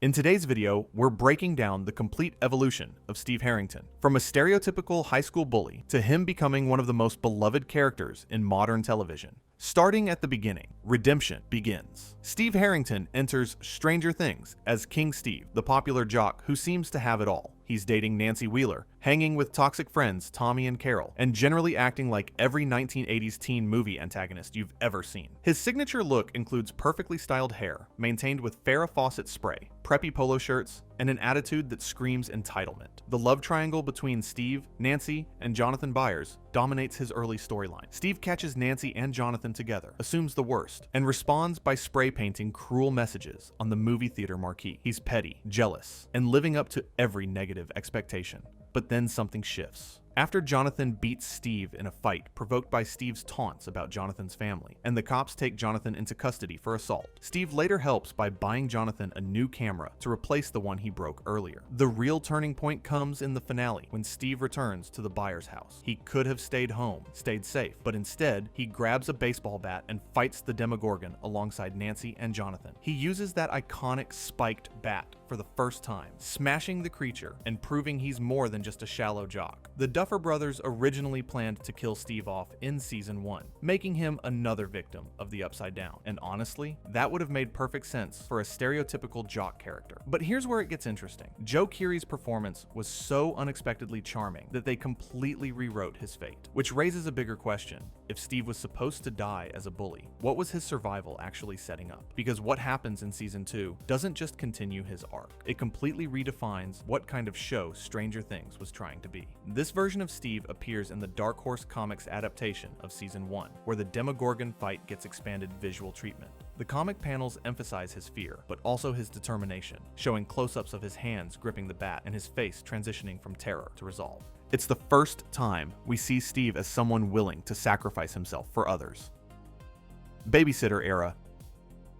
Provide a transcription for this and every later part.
In today's video, we're breaking down the complete evolution of Steve Harrington, from a stereotypical high school bully to him becoming one of the most beloved characters in modern television. Starting at the beginning, redemption begins. Steve Harrington enters Stranger Things as King Steve, the popular jock who seems to have it all. He's dating Nancy Wheeler, hanging with toxic friends Tommy and Carol, and generally acting like every 1980s teen movie antagonist you've ever seen. His signature look includes perfectly styled hair, maintained with Farrah Fawcett spray, preppy polo shirts, and an attitude that screams entitlement. The love triangle between Steve, Nancy, and Jonathan Byers dominates his early storyline. Steve catches Nancy and Jonathan together, assumes the worst, and responds by spray painting cruel messages on the movie theater marquee. He's petty, jealous, and living up to every negative expectation. But then something shifts. After Jonathan beats Steve in a fight provoked by Steve's taunts about Jonathan's family, and the cops take Jonathan into custody for assault, Steve later helps by buying Jonathan a new camera to replace the one he broke earlier. The real turning point comes in the finale, when Steve returns to the Byers house. He could have stayed home, stayed safe, but instead, he grabs a baseball bat and fights the Demogorgon alongside Nancy and Jonathan. He uses that iconic spiked bat for the first time, smashing the creature and proving he's more than just a shallow jock. The Duffer Brothers originally planned to kill Steve off in season 1, making him another victim of the Upside Down. And honestly, that would have made perfect sense for a stereotypical jock character. But here's where it gets interesting. Joe Keery's performance was so unexpectedly charming that they completely rewrote his fate, which raises a bigger question. If Steve was supposed to die as a bully, what was his survival actually setting up? Because what happens in season 2 doesn't just continue his arc. It completely redefines what kind of show Stranger Things was trying to be. This version of Steve appears in the Dark Horse Comics adaptation of season 1, where the Demogorgon fight gets expanded visual treatment. The comic panels emphasize his fear, but also his determination, showing close-ups of his hands gripping the bat and his face transitioning from terror to resolve. It's the first time we see Steve as someone willing to sacrifice himself for others. Babysitter era.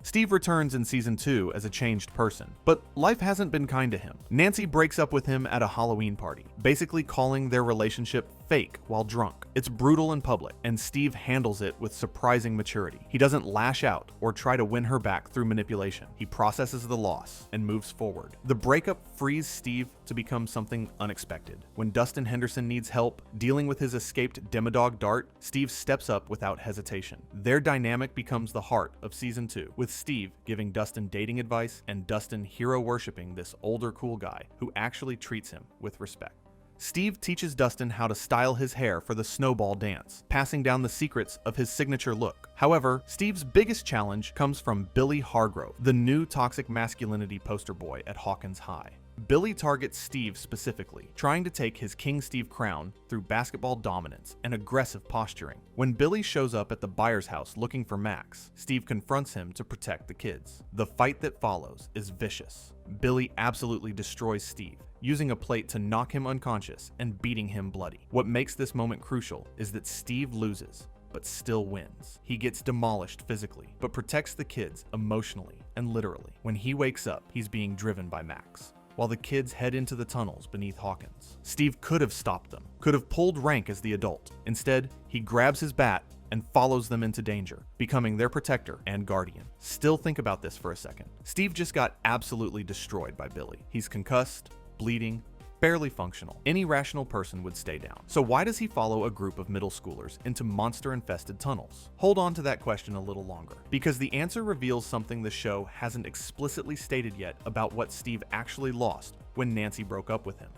Steve returns in season 2 as a changed person, but life hasn't been kind to him. Nancy breaks up with him at a Halloween party, basically calling their relationship fake while drunk. It's brutal in public, and Steve handles it with surprising maturity. He doesn't lash out or try to win her back through manipulation. He processes the loss and moves forward. The breakup frees Steve to become something unexpected. When Dustin Henderson needs help dealing with his escaped Demodog Dart, Steve steps up without hesitation. Their dynamic becomes the heart of season 2, with Steve giving Dustin dating advice and Dustin hero-worshipping this older cool guy who actually treats him with respect. Steve teaches Dustin how to style his hair for the snowball dance, passing down the secrets of his signature look. However, Steve's biggest challenge comes from Billy Hargrove, the new toxic masculinity poster boy at Hawkins High. Billy targets Steve specifically, trying to take his King Steve crown through basketball dominance and aggressive posturing. When Billy shows up at the Byers house looking for Max, Steve confronts him to protect the kids. The fight that follows is vicious. Billy absolutely destroys Steve, using a plate to knock him unconscious and beating him bloody. What makes this moment crucial is that Steve loses, but still wins. He gets demolished physically, but protects the kids emotionally and literally. When he wakes up, he's being driven by Max, while the kids head into the tunnels beneath Hawkins. Steve could have stopped them, could have pulled rank as the adult. Instead, he grabs his bat and follows them into danger, becoming their protector and guardian. Still think about this for a second. Steve just got absolutely destroyed by Billy. He's concussed, bleeding, barely functional. Any rational person would stay down. So why does he follow a group of middle schoolers into monster-infested tunnels? Hold on to that question a little longer, because the answer reveals something the show hasn't explicitly stated yet about what Steve actually lost when Nancy broke up with him.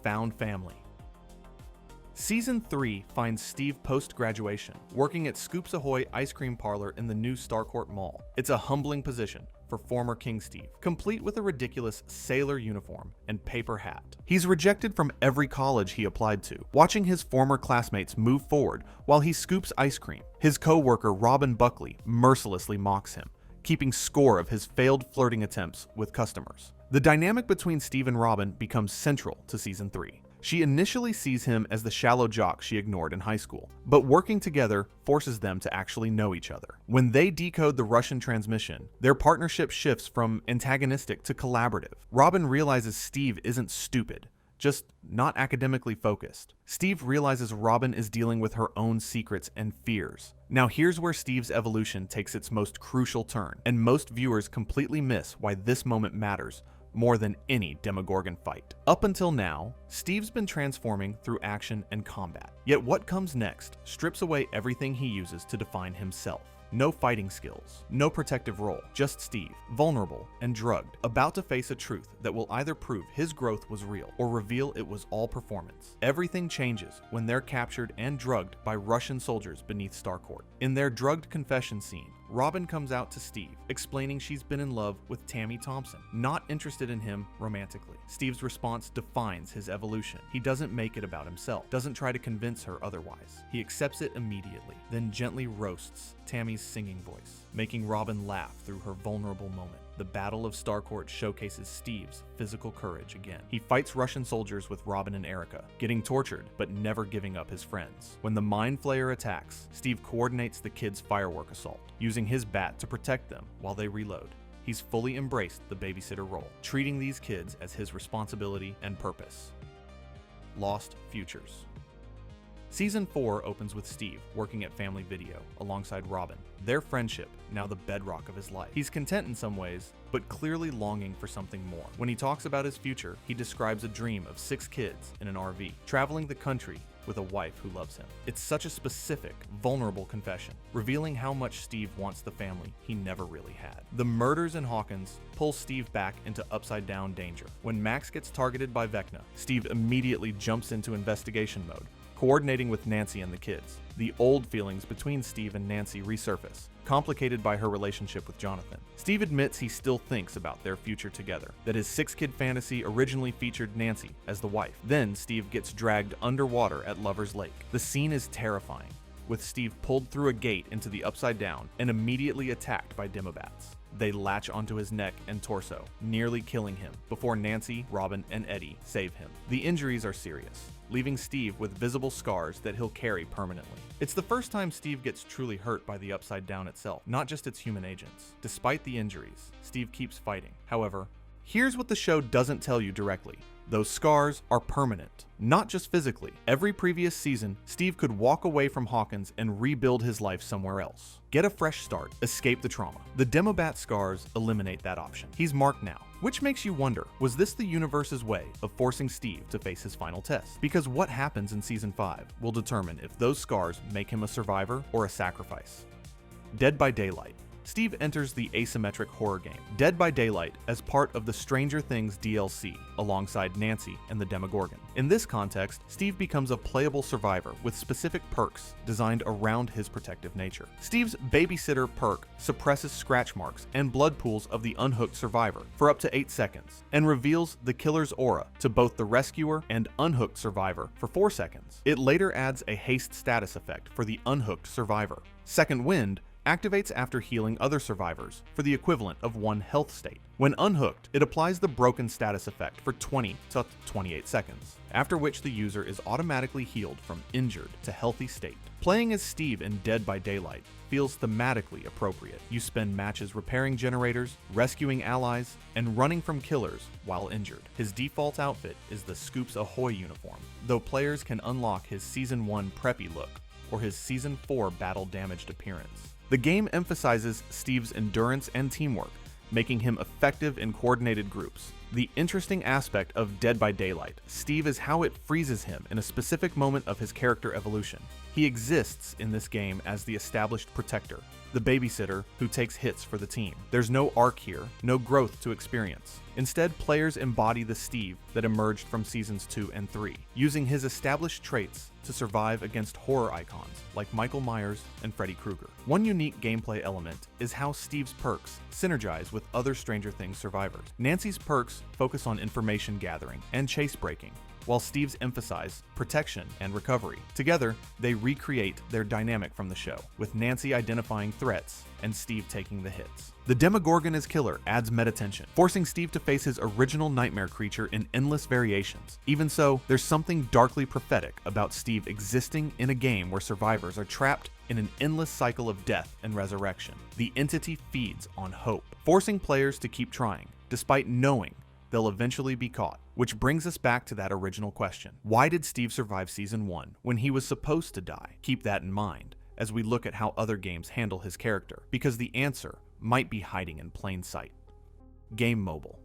Found family. Season 3 finds Steve post-graduation, working at Scoops Ahoy ice cream parlor in the new Starcourt Mall. It's a humbling position for former King Steve, complete with a ridiculous sailor uniform and paper hat. He's rejected from every college he applied to, watching his former classmates move forward while he scoops ice cream. His co-worker Robin Buckley mercilessly mocks him, keeping score of his failed flirting attempts with customers. The dynamic between Steve and Robin becomes central to season 3. She initially sees him as the shallow jock she ignored in high school, but working together forces them to actually know each other. When they decode the Russian transmission, their partnership shifts from antagonistic to collaborative. Robin realizes Steve isn't stupid, just not academically focused. Steve realizes Robin is dealing with her own secrets and fears. Now here's where Steve's evolution takes its most crucial turn, and most viewers completely miss why this moment matters more than any Demogorgon fight. Up until now, Steve's been transforming through action and combat. Yet what comes next strips away everything he uses to define himself. No fighting skills, no protective role, just Steve, vulnerable and drugged, about to face a truth that will either prove his growth was real or reveal it was all performance. Everything changes when they're captured and drugged by Russian soldiers beneath Starcourt. In their drugged confession scene, Robin comes out to Steve, explaining she's been in love with Tammy Thompson, not interested in him romantically. Steve's response defines his evolution. He doesn't make it about himself, doesn't try to convince her otherwise. He accepts it immediately, then gently roasts Tammy's singing voice, making Robin laugh through her vulnerable moment. The Battle of Starcourt showcases Steve's physical courage again. He fights Russian soldiers with Robin and Erica, getting tortured but never giving up his friends. When the Mind Flayer attacks, Steve coordinates the kids' firework assault, using his bat to protect them while they reload. He's fully embraced the babysitter role, treating these kids as his responsibility and purpose. Lost Futures. Season 4 opens with Steve working at Family Video alongside Robin, their friendship now the bedrock of his life. He's content in some ways, but clearly longing for something more. When he talks about his future, he describes a dream of 6 kids in an RV, traveling the country with a wife who loves him. It's such a specific, vulnerable confession, revealing how much Steve wants the family he never really had. The murders in Hawkins pull Steve back into upside-down danger. When Max gets targeted by Vecna, Steve immediately jumps into investigation mode, coordinating with Nancy and the kids. The old feelings between Steve and Nancy resurface, complicated by her relationship with Jonathan. Steve admits he still thinks about their future together, that his 6-kid fantasy originally featured Nancy as the wife. Then Steve gets dragged underwater at Lover's Lake. The scene is terrifying, with Steve pulled through a gate into the Upside Down and immediately attacked by Demobats. They latch onto his neck and torso, nearly killing him, before Nancy, Robin, and Eddie save him. The injuries are serious, leaving Steve with visible scars that he'll carry permanently. It's the first time Steve gets truly hurt by the Upside Down itself, not just its human agents. Despite the injuries, Steve keeps fighting. However, here's what the show doesn't tell you directly. Those scars are permanent, not just physically. Every previous season, Steve could walk away from Hawkins and rebuild his life somewhere else. Get a fresh start, escape the trauma. The Demobat scars eliminate that option. He's marked now, which makes you wonder, was this the universe's way of forcing Steve to face his final test? Because what happens in Season 5 will determine if those scars make him a survivor or a sacrifice. Dead by Daylight. Steve enters the asymmetric horror game, Dead by Daylight, as part of the Stranger Things DLC, alongside Nancy and the Demogorgon. In this context, Steve becomes a playable survivor with specific perks designed around his protective nature. Steve's babysitter perk suppresses scratch marks and blood pools of the unhooked survivor for up to 8 seconds, and reveals the killer's aura to both the rescuer and unhooked survivor for 4 seconds. It later adds a haste status effect for the unhooked survivor. Second Wind activates after healing other survivors for the equivalent of 1 health state. When unhooked, it applies the broken status effect for 20 to 28 seconds, after which the user is automatically healed from injured to healthy state. Playing as Steve in Dead by Daylight feels thematically appropriate. You spend matches repairing generators, rescuing allies, and running from killers while injured. His default outfit is the Scoops Ahoy uniform, though players can unlock his Season 1 preppy look or his Season 4 battle-damaged appearance. The game emphasizes Steve's endurance and teamwork, making him effective in coordinated groups. The interesting aspect of Dead by Daylight, Steve, is how it freezes him in a specific moment of his character evolution. He exists in this game as the established protector, the babysitter who takes hits for the team. There's no arc here, no growth to experience. Instead, players embody the Steve that emerged from Seasons 2 and 3, using his established traits to survive against horror icons like Michael Myers and Freddy Krueger. One unique gameplay element is how Steve's perks synergize with other Stranger Things survivors. Nancy's perks focus on information gathering and chase breaking, while Steve's emphasize protection and recovery. Together, they recreate their dynamic from the show, with Nancy identifying threats and Steve taking the hits. The Demogorgon as killer adds meta-tension, forcing Steve to face his original nightmare creature in endless variations. Even so, there's something darkly prophetic about Steve existing in a game where survivors are trapped in an endless cycle of death and resurrection. The entity feeds on hope, forcing players to keep trying, despite knowing they'll eventually be caught. Which brings us back to that original question. Why did Steve survive Season 1 when he was supposed to die? Keep that in mind as we look at how other games handle his character, because the answer might be hiding in plain sight. Game Mobile.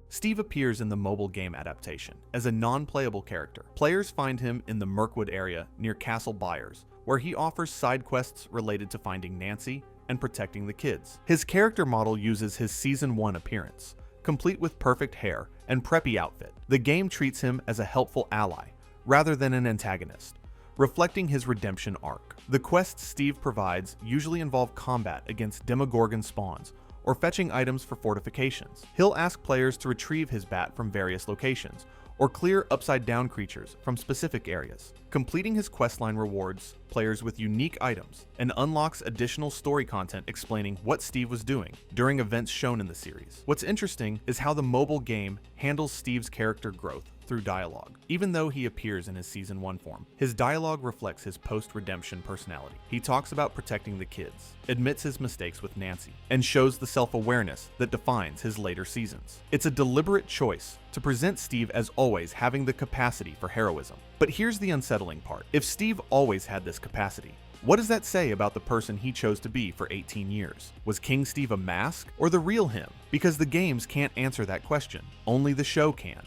Steve appears in the mobile game adaptation as a non-playable character. Players find him in the Mirkwood area near Castle Byers, where he offers side quests related to finding Nancy and protecting the kids. His character model uses his Season 1 appearance, complete with perfect hair and preppy outfit. The game treats him as a helpful ally rather than an antagonist, reflecting his redemption arc. The quests Steve provides usually involve combat against Demogorgon spawns or fetching items for fortifications. He'll ask players to retrieve his bat from various locations or clear upside-down creatures from specific areas. Completing his questline rewards players with unique items and unlocks additional story content explaining what Steve was doing during events shown in the series. What's interesting is how the mobile game handles Steve's character growth through dialogue. Even though he appears in his Season 1 form, his dialogue reflects his post-redemption personality. He talks about protecting the kids, admits his mistakes with Nancy, and shows the self-awareness that defines his later seasons. It's a deliberate choice to present Steve as always having the capacity for heroism. But here's the unsettling part. If Steve always had this capacity, what does that say about the person he chose to be for 18 years? Was King Steve a mask or the real him? Because the games can't answer that question. Only the show can.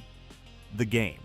The game.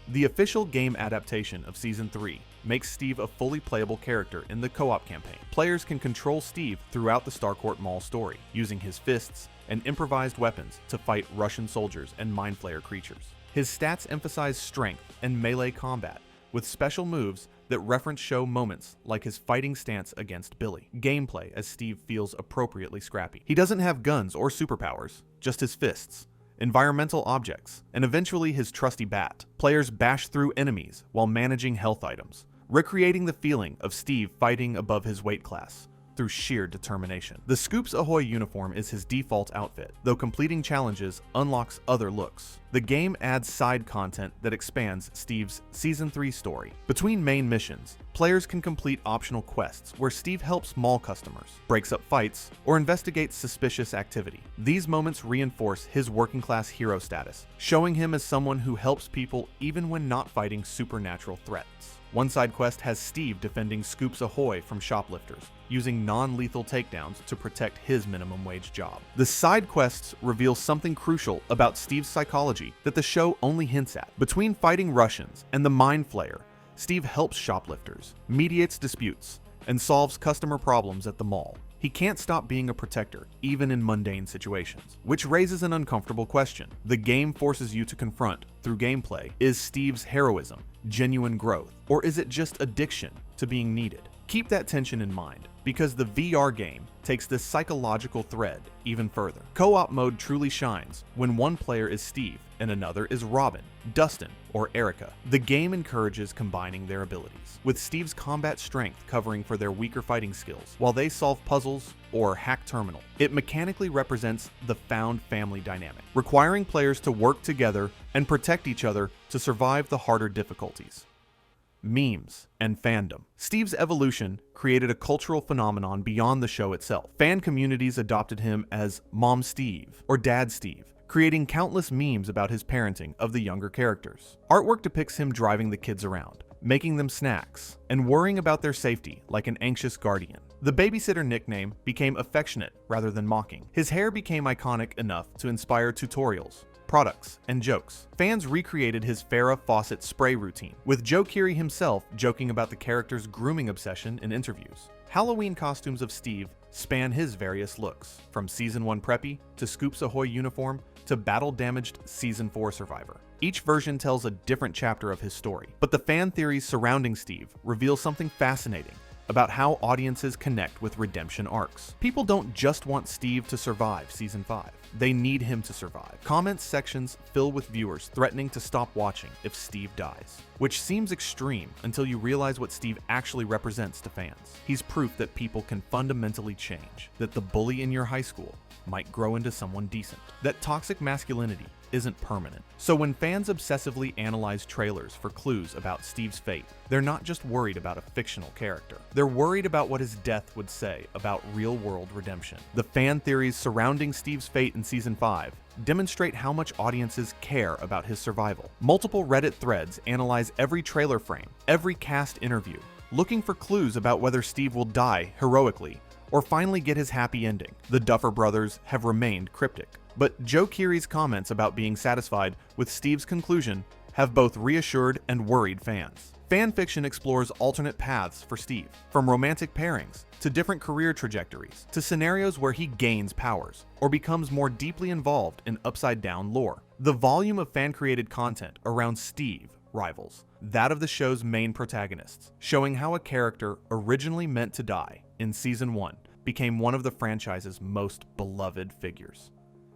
The official game adaptation of Season 3 makes Steve a fully playable character in the co-op campaign. Players can control Steve throughout the Starcourt Mall story, using his fists and improvised weapons to fight Russian soldiers and Mind Flayer creatures. His stats emphasize strength and melee combat, with special moves that reference show moments like his fighting stance against Billy. Gameplay as Steve feels appropriately scrappy. He doesn't have guns or superpowers, just his fists, environmental objects, and eventually his trusty bat. Players bash through enemies while managing health items, recreating the feeling of Steve fighting above his weight class through sheer determination. The Scoops Ahoy uniform is his default outfit, though completing challenges unlocks other looks. The game adds side content that expands Steve's Season 3 story. Between main missions, players can complete optional quests where Steve helps mall customers, breaks up fights, or investigates suspicious activity. These moments reinforce his working-class hero status, showing him as someone who helps people even when not fighting supernatural threats. One side quest has Steve defending Scoops Ahoy from shoplifters, using non-lethal takedowns to protect his minimum wage job. The side quests reveal something crucial about Steve's psychology that the show only hints at. Between fighting Russians and the Mind Flayer, Steve helps shoplifters, mediates disputes, and solves customer problems at the mall. He can't stop being a protector, even in mundane situations. Which raises an uncomfortable question. The game forces you to confront, through gameplay, is Steve's heroism genuine growth, or is it just addiction to being needed? Keep that tension in mind, because the VR game takes this psychological thread even further. Co-op mode truly shines when one player is Steve and another is Robin, Dustin, or Erica. The game encourages combining their abilities, with Steve's combat strength covering for their weaker fighting skills, while they solve puzzles or hack terminal. It mechanically represents the found family dynamic, requiring players to work together and protect each other to survive the harder difficulties. Memes and fandom. Steve's evolution created a cultural phenomenon beyond the show itself. Fan communities adopted him as Mom Steve or Dad Steve, creating countless memes about his parenting of the younger characters. Artwork depicts him driving the kids around, making them snacks, and worrying about their safety like an anxious guardian. The babysitter nickname became affectionate rather than mocking. His hair became iconic enough to inspire tutorials, products, and jokes. Fans recreated his Farrah Fawcett spray routine, with Joe Keery himself joking about the character's grooming obsession in interviews. Halloween costumes of Steve span his various looks, from Season 1 preppy to Scoops Ahoy uniform to battle-damaged Season 4 survivor. Each version tells a different chapter of his story, but the fan theories surrounding Steve reveal something fascinating about how audiences connect with redemption arcs. People don't just want Steve to survive Season 5. They need him to survive. Comment sections fill with viewers threatening to stop watching if Steve dies, which seems extreme until you realize what Steve actually represents to fans. He's proof that people can fundamentally change, that the bully in your high school might grow into someone decent, that toxic masculinity isn't permanent. So when fans obsessively analyze trailers for clues about Steve's fate, they're not just worried about a fictional character. They're worried about what his death would say about real-world redemption. The fan theories surrounding Steve's fate in Season 5 demonstrate how much audiences care about his survival. Multiple Reddit threads analyze every trailer frame, every cast interview, looking for clues about whether Steve will die heroically or finally get his happy ending. The Duffer Brothers have remained cryptic, but Joe Keery's comments about being satisfied with Steve's conclusion have both reassured and worried fans. Fan fiction explores alternate paths for Steve, from romantic pairings to different career trajectories to scenarios where he gains powers or becomes more deeply involved in upside-down lore. The volume of fan-created content around Steve rivals that of the show's main protagonists, showing how a character originally meant to die in Season 1 became one of the franchise's most beloved figures.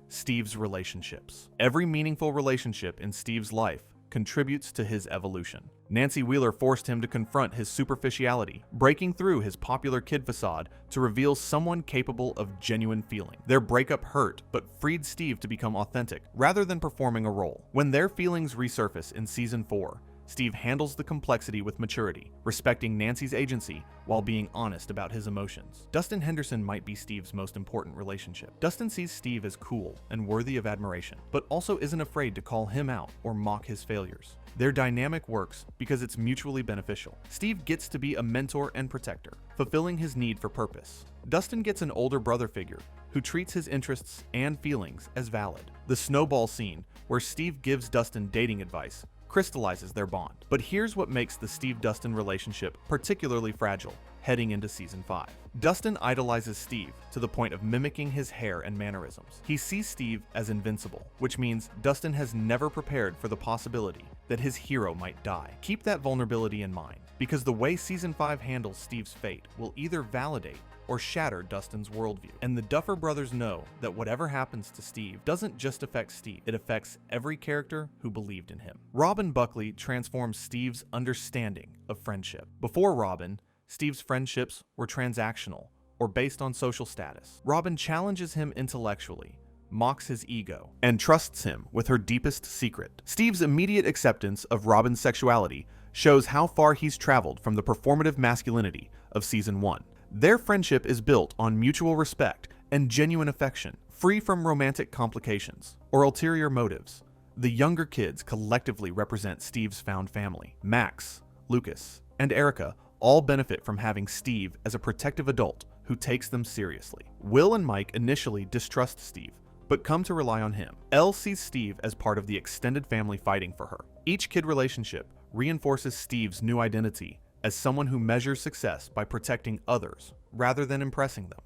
Steve's relationships. Every meaningful relationship in Steve's life contributes to his evolution. Nancy Wheeler forced him to confront his superficiality, breaking through his popular kid facade to reveal someone capable of genuine feeling. Their breakup hurt, but freed Steve to become authentic, rather than performing a role. When their feelings resurface in Season 4, Steve handles the complexity with maturity, respecting Nancy's agency while being honest about his emotions. Dustin Henderson might be Steve's most important relationship. Dustin sees Steve as cool and worthy of admiration, but also isn't afraid to call him out or mock his failures. Their dynamic works because it's mutually beneficial. Steve gets to be a mentor and protector, fulfilling his need for purpose. Dustin gets an older brother figure who treats his interests and feelings as valid. The snowball scene, where Steve gives Dustin dating advice, crystallizes their bond. But here's what makes the Steve-Dustin relationship particularly fragile heading into Season 5. Dustin idolizes Steve to the point of mimicking his hair and mannerisms. He sees Steve as invincible, which means Dustin has never prepared for the possibility that his hero might die. Keep that vulnerability in mind, because the way Season 5 handles Steve's fate will either validate or shatter Dustin's worldview. And the Duffer Brothers know that whatever happens to Steve doesn't just affect Steve, it affects every character who believed in him. Robin Buckley transforms Steve's understanding of friendship. Before Robin, Steve's friendships were transactional or based on social status. Robin challenges him intellectually, mocks his ego, and trusts him with her deepest secret. Steve's immediate acceptance of Robin's sexuality shows how far he's traveled from the performative masculinity of Season 1. Their friendship is built on mutual respect and genuine affection, free from romantic complications or ulterior motives. The younger kids collectively represent Steve's found family. Max, Lucas, and Erica all benefit from having Steve as a protective adult who takes them seriously. Will and Mike initially distrust Steve, but come to rely on him. Elle sees Steve as part of the extended family fighting for her. Each kid relationship reinforces Steve's new identity as someone who measures success by protecting others rather than impressing them.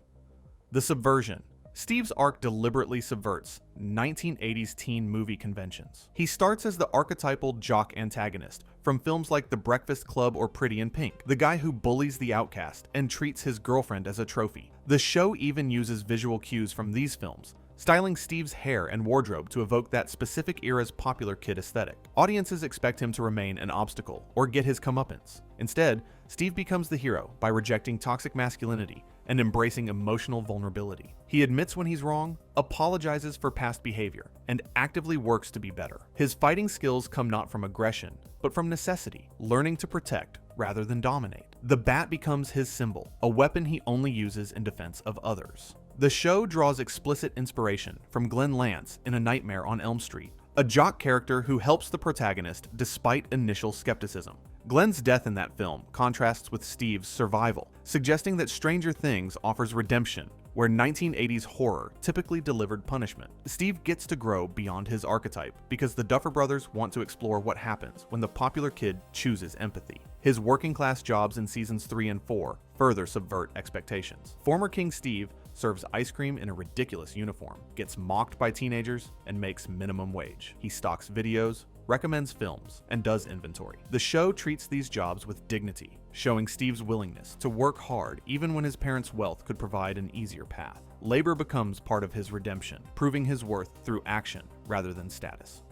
The subversion. Steve's arc deliberately subverts 1980s teen movie conventions. He starts as the archetypal jock antagonist from films like The Breakfast Club or Pretty in Pink, the guy who bullies the outcast and treats his girlfriend as a trophy. The show even uses visual cues from these films, styling Steve's hair and wardrobe to evoke that specific era's popular kid aesthetic. Audiences expect him to remain an obstacle or get his comeuppance. Instead, Steve becomes the hero by rejecting toxic masculinity and embracing emotional vulnerability. He admits when he's wrong, apologizes for past behavior, and actively works to be better. His fighting skills come not from aggression, but from necessity, learning to protect rather than dominate. The bat becomes his symbol, a weapon he only uses in defense of others. The show draws explicit inspiration from Glenn Lance in A Nightmare on Elm Street, a jock character who helps the protagonist despite initial skepticism. Glenn's death in that film contrasts with Steve's survival, suggesting that Stranger Things offers redemption, where 1980s horror typically delivered punishment. Steve gets to grow beyond his archetype because the Duffer Brothers want to explore what happens when the popular kid chooses empathy. His working-class jobs in Seasons 3 and 4 further subvert expectations. Former King Steve serves ice cream in a ridiculous uniform, gets mocked by teenagers, and makes minimum wage. He stocks videos, recommends films, and does inventory. The show treats these jobs with dignity, showing Steve's willingness to work hard even when his parents' wealth could provide an easier path. Labor becomes part of his redemption, proving his worth through action rather than status.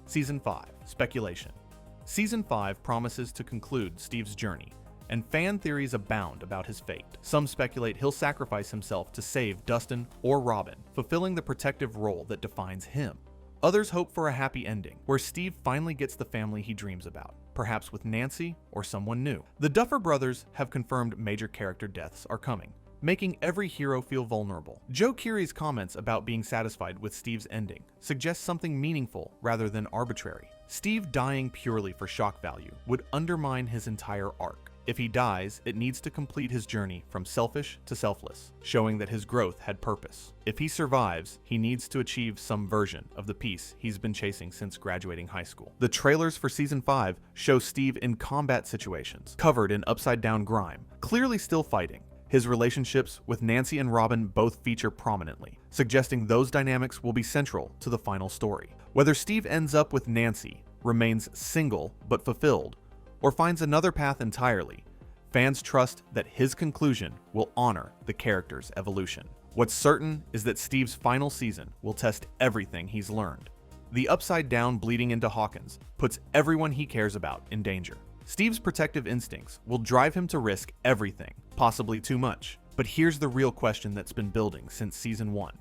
Season 5. Speculation. Season 5 promises to conclude Steve's journey, and fan theories abound about his fate. Some speculate he'll sacrifice himself to save Dustin or Robin, fulfilling the protective role that defines him. Others hope for a happy ending, where Steve finally gets the family he dreams about, perhaps with Nancy or someone new. The Duffer Brothers have confirmed major character deaths are coming, making every hero feel vulnerable. Joe Keery's comments about being satisfied with Steve's ending suggest something meaningful rather than arbitrary. Steve dying purely for shock value would undermine his entire arc. If he dies, it needs to complete his journey from selfish to selfless, showing that his growth had purpose. If he survives, he needs to achieve some version of the peace he's been chasing since graduating high school. The trailers for Season 5 show Steve in combat situations, covered in upside-down grime, clearly still fighting. His relationships with Nancy and Robin both feature prominently, suggesting those dynamics will be central to the final story. Whether Steve ends up with Nancy, remains single but fulfilled, or finds another path entirely, fans trust that his conclusion will honor the character's evolution. What's certain is that Steve's final season will test everything he's learned. The upside down bleeding into Hawkins puts everyone he cares about in danger. Steve's protective instincts will drive him to risk everything, possibly too much. But here's the real question that's been building since Season 1.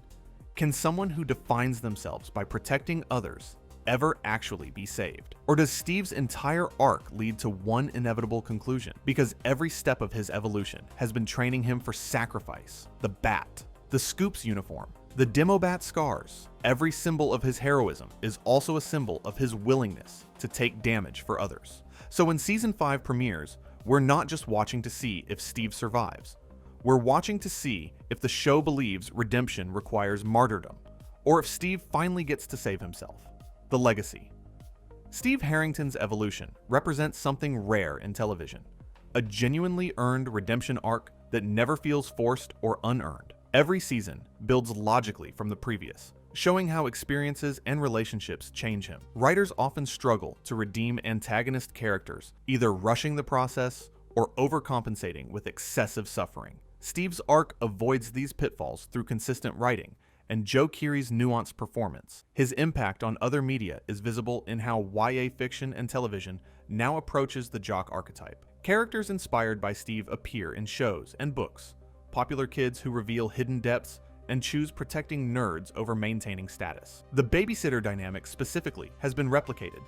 Can someone who defines themselves by protecting others ever actually be saved? Or does Steve's entire arc lead to one inevitable conclusion? Because every step of his evolution has been training him for sacrifice. The bat, the Scoops uniform, the Demobat scars. Every symbol of his heroism is also a symbol of his willingness to take damage for others. So when Season 5 premieres, we're not just watching to see if Steve survives. We're watching to see if the show believes redemption requires martyrdom, or if Steve finally gets to save himself. The legacy. Steve Harrington's evolution represents something rare in television, a genuinely earned redemption arc that never feels forced or unearned. Every season builds logically from the previous, showing how experiences and relationships change him. Writers often struggle to redeem antagonist characters, either rushing the process or overcompensating with excessive suffering. Steve's arc avoids these pitfalls through consistent writing and Joe Keery's nuanced performance. His impact on other media is visible in how YA fiction and television now approaches the jock archetype. Characters inspired by Steve appear in shows and books, popular kids who reveal hidden depths and choose protecting nerds over maintaining status. The babysitter dynamic specifically has been replicated,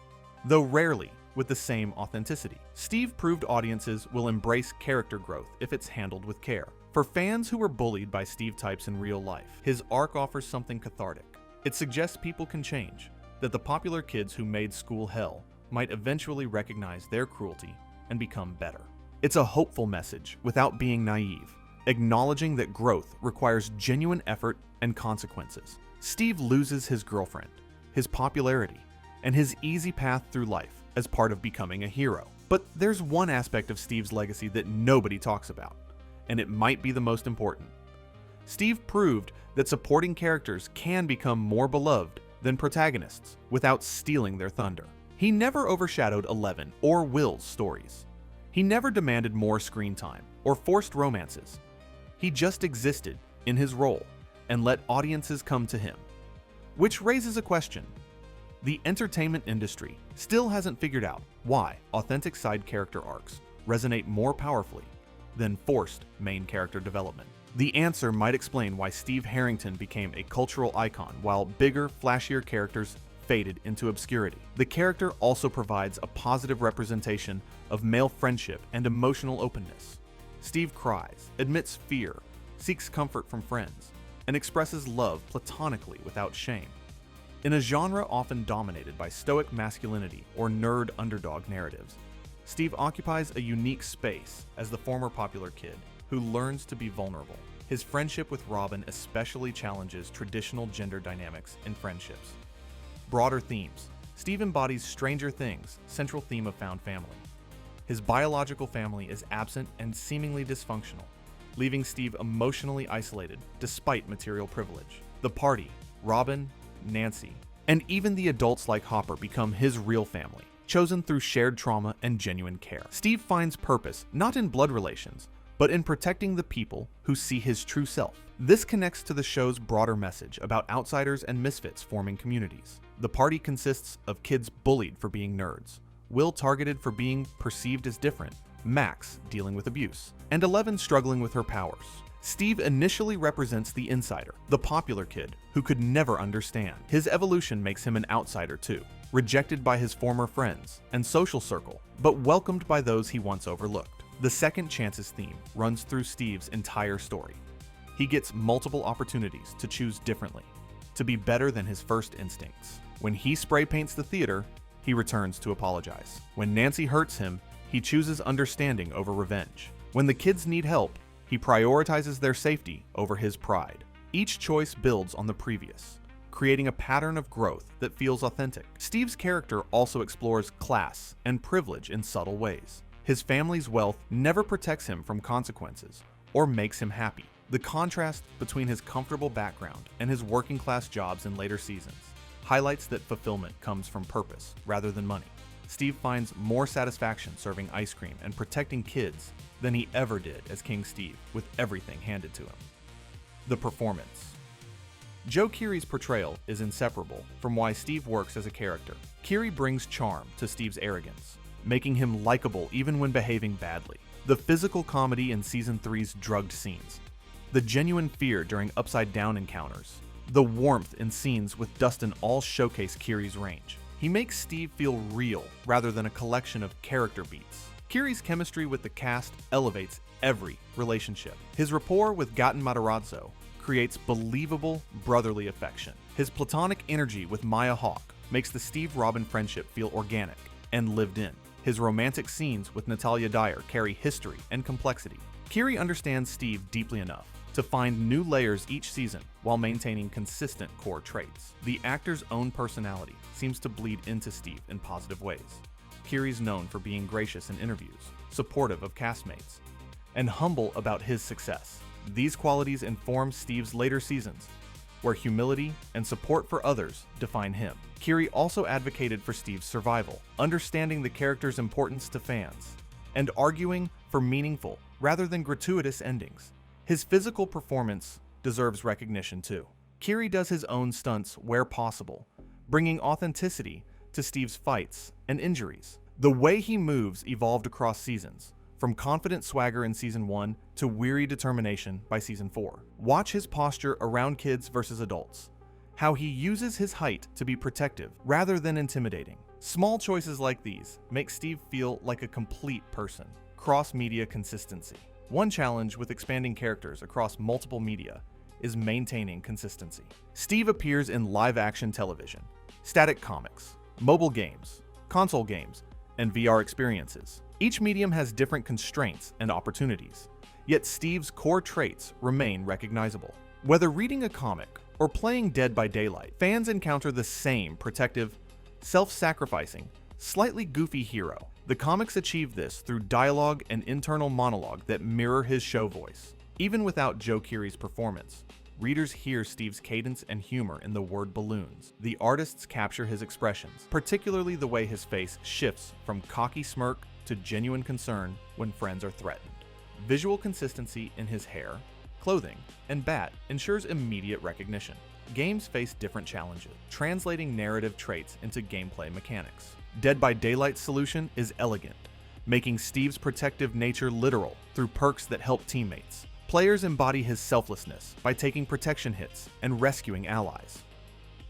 though rarely with the same authenticity. Steve proved audiences will embrace character growth if it's handled with care. For fans who were bullied by Steve types in real life, his arc offers something cathartic. It suggests people can change, that the popular kids who made school hell might eventually recognize their cruelty and become better. It's a hopeful message without being naive, acknowledging that growth requires genuine effort and consequences. Steve loses his girlfriend, his popularity, and his easy path through life as part of becoming a hero. But there's one aspect of Steve's legacy that nobody talks about, and it might be the most important. Steve proved that supporting characters can become more beloved than protagonists without stealing their thunder. He never overshadowed Eleven or Will's stories. He never demanded more screen time or forced romances. He just existed in his role and let audiences come to him. Which raises a question. The entertainment industry still hasn't figured out why authentic side character arcs resonate more powerfully than forced main character development. The answer might explain why Steve Harrington became a cultural icon while bigger, flashier characters faded into obscurity. The character also provides a positive representation of male friendship and emotional openness. Steve cries, admits fear, seeks comfort from friends, and expresses love platonically without shame. In a genre often dominated by stoic masculinity or nerd underdog narratives, Steve occupies a unique space as the former popular kid who learns to be vulnerable. His friendship with Robin especially challenges traditional gender dynamics in friendships. Broader themes. Steve embodies Stranger Things' central theme of found family. His biological family is absent and seemingly dysfunctional, leaving Steve emotionally isolated despite material privilege. The party, Robin, Nancy, and even the adults like Hopper become his real family, chosen through shared trauma and genuine care. Steve finds purpose not in blood relations, but in protecting the people who see his true self. This connects to the show's broader message about outsiders and misfits forming communities. The party consists of kids bullied for being nerds, Will targeted for being perceived as different, Max dealing with abuse, and Eleven struggling with her powers. Steve initially represents the insider, the popular kid who could never understand. His evolution makes him an outsider too, rejected by his former friends and social circle, but welcomed by those he once overlooked. The second chances theme runs through Steve's entire story. He gets multiple opportunities to choose differently, to be better than his first instincts. When he spray paints the theater, he returns to apologize. When Nancy hurts him, he chooses understanding over revenge. When the kids need help, he prioritizes their safety over his pride. Each choice builds on the previous, creating a pattern of growth that feels authentic. Steve's character also explores class and privilege in subtle ways. His family's wealth never protects him from consequences or makes him happy. The contrast between his comfortable background and his working-class jobs in later seasons highlights that fulfillment comes from purpose rather than money. Steve finds more satisfaction serving ice cream and protecting kids than he ever did as King Steve, with everything handed to him. The performance. Joe Keery's portrayal is inseparable from why Steve works as a character. Keery brings charm to Steve's arrogance, making him likable even when behaving badly. The physical comedy in Season 3's drugged scenes, the genuine fear during upside-down encounters, the warmth in scenes with Dustin all showcase Keery's range. He makes Steve feel real rather than a collection of character beats. Keery's chemistry with the cast elevates every relationship. His rapport with Gaten Matarazzo creates believable brotherly affection. His platonic energy with Maya Hawke makes the Steve-Robin friendship feel organic and lived in. His romantic scenes with Natalia Dyer carry history and complexity. Keery understands Steve deeply enough to find new layers each season while maintaining consistent core traits. The actor's own personality seems to bleed into Steve in positive ways. Keery's known for being gracious in interviews, supportive of castmates, and humble about his success. These qualities inform Steve's later seasons, where humility and support for others define him. Keery also advocated for Steve's survival, understanding the character's importance to fans, and arguing for meaningful rather than gratuitous endings. His physical performance deserves recognition too. Keery does his own stunts where possible, bringing authenticity to Steve's fights and injuries. The way he moves evolved across seasons, from confident swagger in Season 1 to weary determination by Season 4. Watch his posture around kids versus adults, how he uses his height to be protective rather than intimidating. Small choices like these make Steve feel like a complete person. Cross-media consistency. One challenge with expanding characters across multiple media is maintaining consistency. Steve appears in live-action television, static comics, mobile games, console games, and VR experiences. Each medium has different constraints and opportunities, yet Steve's core traits remain recognizable. Whether reading a comic or playing Dead by Daylight, fans encounter the same protective, self-sacrificing, slightly goofy hero. The comics achieve this through dialogue and internal monologue that mirror his show voice. Even without Joe Keery's performance, readers hear Steve's cadence and humor in the word balloons. The artists capture his expressions, particularly the way his face shifts from cocky smirk to genuine concern when friends are threatened. Visual consistency in his hair, clothing, and bat ensures immediate recognition. Games face different challenges, translating narrative traits into gameplay mechanics. Dead by Daylight's solution is elegant, making Steve's protective nature literal through perks that help teammates. Players embody his selflessness by taking protection hits and rescuing allies.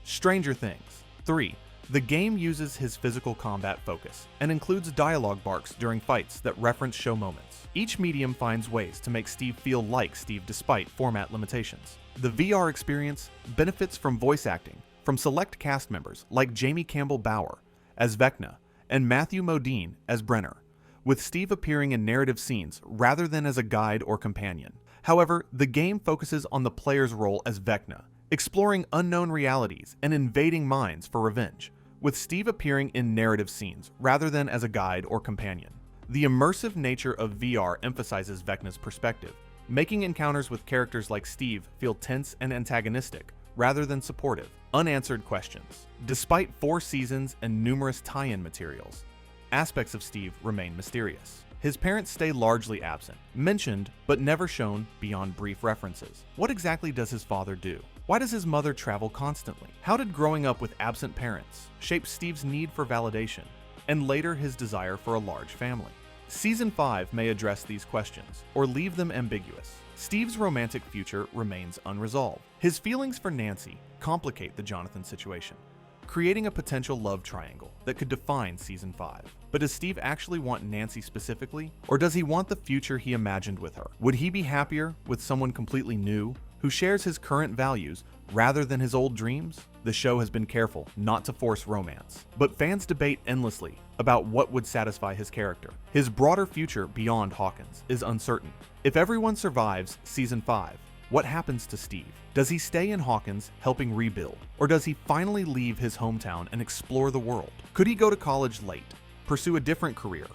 Stranger Things 3. The game uses his physical combat focus and includes dialogue barks during fights that reference show moments. Each medium finds ways to make Steve feel like Steve despite format limitations. The VR experience benefits from voice acting from select cast members like Jamie Campbell Bower as Vecna and Matthew Modine as Brenner, with Steve appearing in narrative scenes rather than as a guide or companion. However, the game focuses on the player's role as Vecna, exploring unknown realities and invading minds for revenge, with Steve appearing in narrative scenes rather than as a guide or companion. The immersive nature of VR emphasizes Vecna's perspective, making encounters with characters like Steve feel tense and antagonistic rather than supportive. Unanswered questions. Despite 4 seasons and numerous tie-in materials, aspects of Steve remain mysterious. His parents stay largely absent, mentioned but never shown beyond brief references. What exactly does his father do? Why does his mother travel constantly? How did growing up with absent parents shape Steve's need for validation, and later his desire for a large family? Season 5 may address these questions, or leave them ambiguous. Steve's romantic future remains unresolved. His feelings for Nancy complicate the Jonathan situation, creating a potential love triangle that could define Season 5. But does Steve actually want Nancy specifically, or does he want the future he imagined with her? Would he be happier with someone completely new, who shares his current values rather than his old dreams? The show has been careful not to force romance, but fans debate endlessly about what would satisfy his character. His broader future beyond Hawkins is uncertain. If everyone survives Season 5, what happens to Steve? Does he stay in Hawkins helping rebuild, or does he finally leave his hometown and explore the world? Could he go to college late, pursue a different career,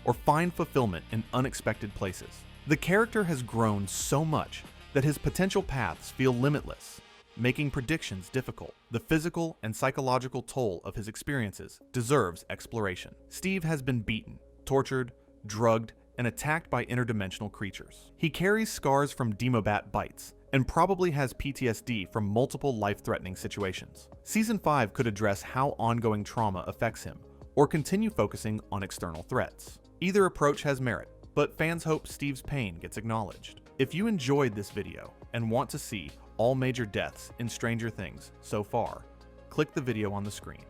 or find fulfillment in unexpected places? The character has grown so much that his potential paths feel limitless, making predictions difficult. The physical and psychological toll of his experiences deserves exploration. Steve has been beaten, tortured, drugged, and attacked by interdimensional creatures. He carries scars from Demobat bites, and probably has PTSD from multiple life-threatening situations. Season 5 could address how ongoing trauma affects him, or continue focusing on external threats. Either approach has merit, but fans hope Steve's pain gets acknowledged. If you enjoyed this video and want to see all major deaths in Stranger Things so far, click the video on the screen.